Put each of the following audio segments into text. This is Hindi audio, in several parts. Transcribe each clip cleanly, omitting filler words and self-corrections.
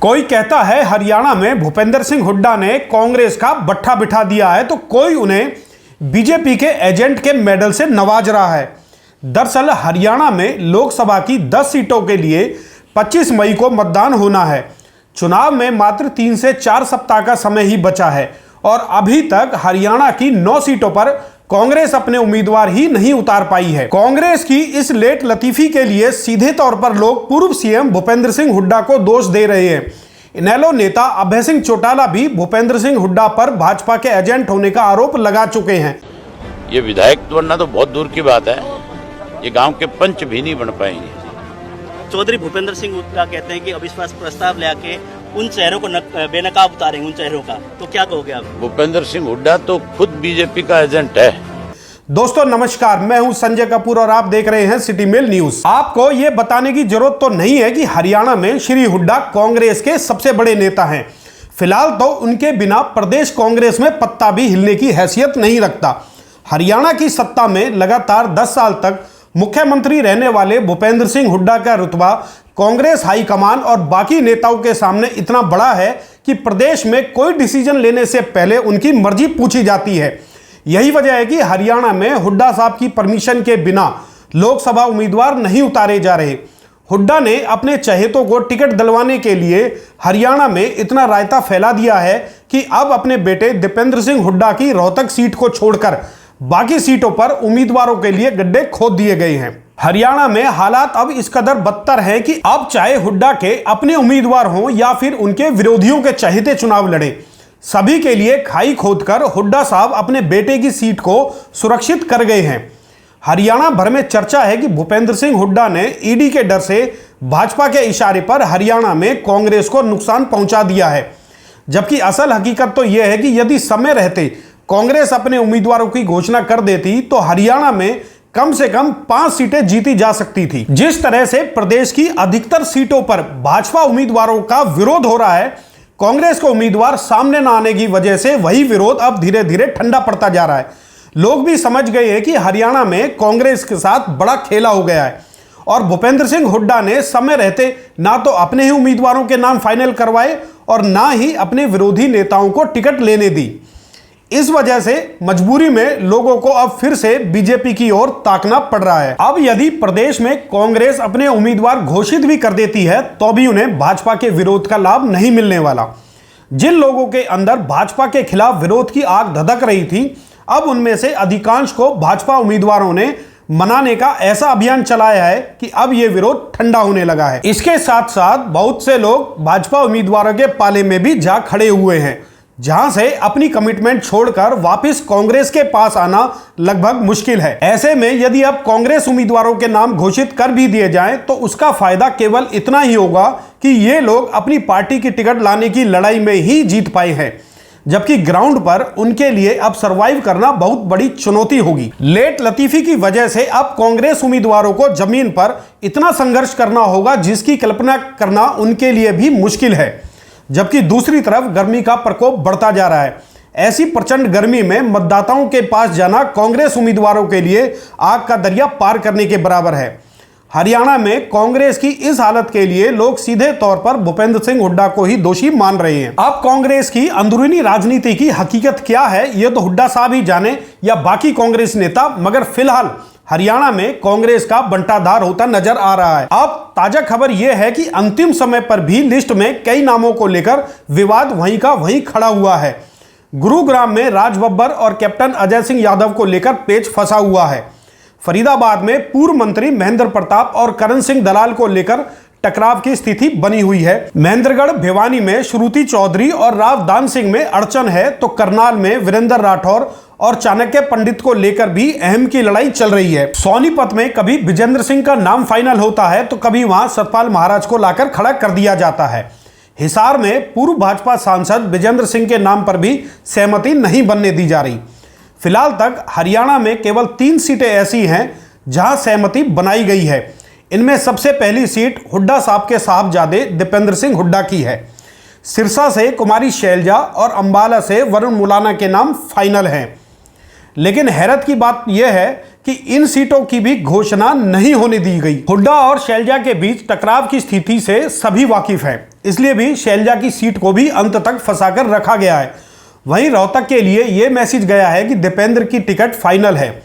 कोई कहता है हरियाणा में भूपेंद्र सिंह हुड्डा ने कांग्रेस का बट्ठा बिठा दिया है, तो कोई उन्हें बीजेपी के एजेंट के मेडल से नवाज रहा है। दरअसल हरियाणा में लोकसभा की 10 सीटों के लिए 25 मई को मतदान होना है। चुनाव में मात्र 3 से 4 सप्ताह का समय ही बचा है और अभी तक हरियाणा की 9 सीटों पर कांग्रेस अपने उम्मीदवार ही नहीं उतार पाई है। कांग्रेस की इस लेट लतीफी के लिए सीधे तौर पर लोग पूर्व सीएम भूपेंद्र सिंह हुड्डा को दोष दे रहे हैं। इनेलो नेता अभय सिंह चौटाला भी भूपेंद्र सिंह हुड्डा पर भाजपा के एजेंट होने का आरोप लगा चुके हैं। ये विधायक बनना तो बहुत दूर की बात है, ये गांव के पंच भी नहीं बन पाएंगे। चौधरी भूपेंद्र सिंह हुड्डा कहते हैं कि अविश्वास प्रस्ताव लेके उन चेहरों को बेनकाब उतारेंगे, उन चेहरों का, तो क्या कहोगे आप? भूपेंद्र सिंह हुड्डा तो खुद बीजेपी का एजेंट है। दोस्तों नमस्कार, मैं हूं संजय कपूर और आप देख रहे हैं सिटी मेल न्यूज। आपको यह बताने की जरूरत तो नहीं है कि हरियाणा में श्री हुड्डा कांग्रेस के सबसे बड़े नेता हैं। फिलहाल तो उनके बिना प्रदेश कांग्रेस में पत्ता भी हिलने की हैसियत नहीं रखता। हरियाणा की सत्ता में लगातार 10 साल तक मुख्यमंत्री रहने वाले भूपेंद्र सिंह हुड्डा का रुतबा कांग्रेस हाईकमान और बाकी नेताओं के सामने इतना बड़ा है कि प्रदेश में कोई डिसीजन लेने से पहले उनकी मर्जी पूछी जाती है। यही वजह है कि हरियाणा में हुड्डा साहब की परमिशन के बिना लोकसभा उम्मीदवार नहीं उतारे जा रहे। हुड्डा ने अपने चहेतों को टिकट दिलवाने के लिए हरियाणा में इतना रायता फैला दिया है कि अब अपने बेटे दीपेंद्र सिंह हुड्डा की रोहतक सीट को छोड़कर बाकी सीटों पर उम्मीदवारों के लिए गड्ढे खोद दिए गए हैं। हरियाणा में हालात अब इस कदर बदतर है कि अब चाहे हुड्डा के अपने उम्मीदवार हों या फिर उनके विरोधियों के चहेते चुनाव लड़े, सभी के लिए खाई खोदकर हुड्डा साहब अपने बेटे की सीट को सुरक्षित कर गए हैं। हरियाणा भर में चर्चा है कि भूपेंद्र सिंह हुड्डा ने ईडी के डर से भाजपा के इशारे पर हरियाणा में कांग्रेस को नुकसान पहुंचा दिया है, जबकि असल हकीकत तो यह है कि यदि समय रहते कांग्रेस अपने उम्मीदवारों की घोषणा कर देती तो हरियाणा में कम से कम 5 सीटें जीती जा सकती थी। जिस तरह से प्रदेश की अधिकतर सीटों पर भाजपा उम्मीदवारों का विरोध हो रहा है, कांग्रेस को उम्मीदवार सामने न आने की वजह से वही विरोध अब धीरे धीरे ठंडा पड़ता जा रहा है। लोग भी समझ गए हैं कि हरियाणा में कांग्रेस के साथ बड़ा खेला हो गया है और भूपेंद्र सिंह हुड्डा ने समय रहते ना तो अपने ही उम्मीदवारों के नाम फाइनल करवाए और ना ही अपने विरोधी नेताओं को टिकट लेने दी। इस वजह से मजबूरी में लोगों को अब फिर से बीजेपी की ओर ताकना पड़ रहा है। अब यदि प्रदेश में कांग्रेस अपने उम्मीदवार घोषित भी कर देती है तो भी उन्हें भाजपा के विरोध का लाभ नहीं मिलने वाला। जिन लोगों के अंदर भाजपा के खिलाफ विरोध की आग धधक रही थी, अब उनमें से अधिकांश को भाजपा उम्मीदवारों ने मनाने का ऐसा अभियान चलाया है कि अब यह विरोध ठंडा होने लगा है। इसके साथ साथ बहुत से लोग भाजपा उम्मीदवारों के पाले में भी जा खड़े हुए हैं, जहां से अपनी कमिटमेंट छोड़कर वापस कांग्रेस के पास आना लगभग मुश्किल है। ऐसे में यदि अब कांग्रेस उम्मीदवारों के नाम घोषित कर भी दिए जाएं तो उसका फायदा केवल इतना ही होगा कि ये लोग अपनी पार्टी की टिकट लाने की लड़ाई में ही जीत पाए हैं, जबकि ग्राउंड पर उनके लिए अब सरवाइव करना बहुत बड़ी चुनौती होगी। लेट लतीफी की वजह से अब कांग्रेस उम्मीदवारों को जमीन पर इतना संघर्ष करना होगा जिसकी कल्पना करना उनके लिए भी मुश्किल है। जबकि दूसरी तरफ गर्मी का प्रकोप बढ़ता जा रहा है। ऐसी प्रचंड गर्मी में मतदाताओं के पास जाना कांग्रेस उम्मीदवारों के लिए आग का दरिया पार करने के बराबर है। हरियाणा में कांग्रेस की इस हालत के लिए लोग सीधे तौर पर भूपेंद्र सिंह हुड्डा को ही दोषी मान रहे हैं। अब कांग्रेस की अंदरूनी राजनीति की हकीकत क्या है, यह तो हुड्डा साहब ही जाने या बाकी कांग्रेस नेता, मगर फिलहाल हरियाणा में कांग्रेस का बंटाधार होता नजर आ रहा है। अब ताजा खबर यह है कि अंतिम समय पर भी लिस्ट में कई नामों को लेकर विवाद वहीं का वहीं खड़ा हुआ है। गुरुग्राम में राज बब्बर और कैप्टन अजय सिंह यादव को लेकर पेच फंसा हुआ है। फरीदाबाद में पूर्व मंत्री महेंद्र प्रताप और करण सिंह दलाल को लेकर टकराव की स्थिति बनी हुई है। महेंद्रगढ़ भिवानी में श्रुति चौधरी और राव दान सिंह में अड़चन है, तो करनाल में वीरेंद्र राठौर और चाणक्य पंडित को लेकर भी अहम की लड़ाई चल रही है। सोनीपत में कभी विजेंद्र सिंह का नाम फाइनल होता है तो कभी वहां सतपाल महाराज को लाकर खड़ा कर दिया जाता है। हिसार में पूर्व भाजपा सांसद विजेंद्र सिंह के नाम पर भी सहमति नहीं बनने दी जा रही। फिलहाल तक हरियाणा में केवल 3 सीटें ऐसी हैं जहां सहमति बनाई गई है। इनमें सबसे पहली सीट हुड्डा साहब के साहबजादे दीपेंद्र सिंह हुड्डा की है। सिरसा से कुमारी शैलजा और अंबाला से वरुण मुलाना के नाम फाइनल हैं। लेकिन हैरत की बात यह है कि इन सीटों की भी घोषणा नहीं होने दी गई। हुड्डा और शैलजा के बीच टकराव की स्थिति से सभी वाकिफ हैं, इसलिए भी शैलजा की सीट को भी अंत तक फंसाकर रखा गया है। वहीं रोहतक के लिए यह मैसेज गया है कि दीपेंद्र की टिकट फाइनल है,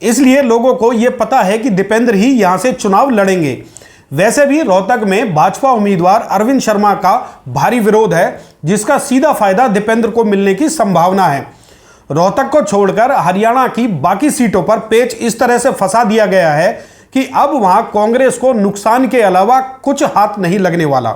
इसलिए लोगों को यह पता है कि दीपेंद्र ही यहां से चुनाव लड़ेंगे। वैसे भी रोहतक में भाजपा उम्मीदवार अरविंद शर्मा का भारी विरोध है, जिसका सीधा फायदा दीपेंद्र को मिलने की संभावना है। रोहतक को छोड़कर हरियाणा की बाकी सीटों पर पेच इस तरह से फंसा दिया गया है कि अब वहां कांग्रेस को नुकसान के अलावा कुछ हाथ नहीं लगने वाला।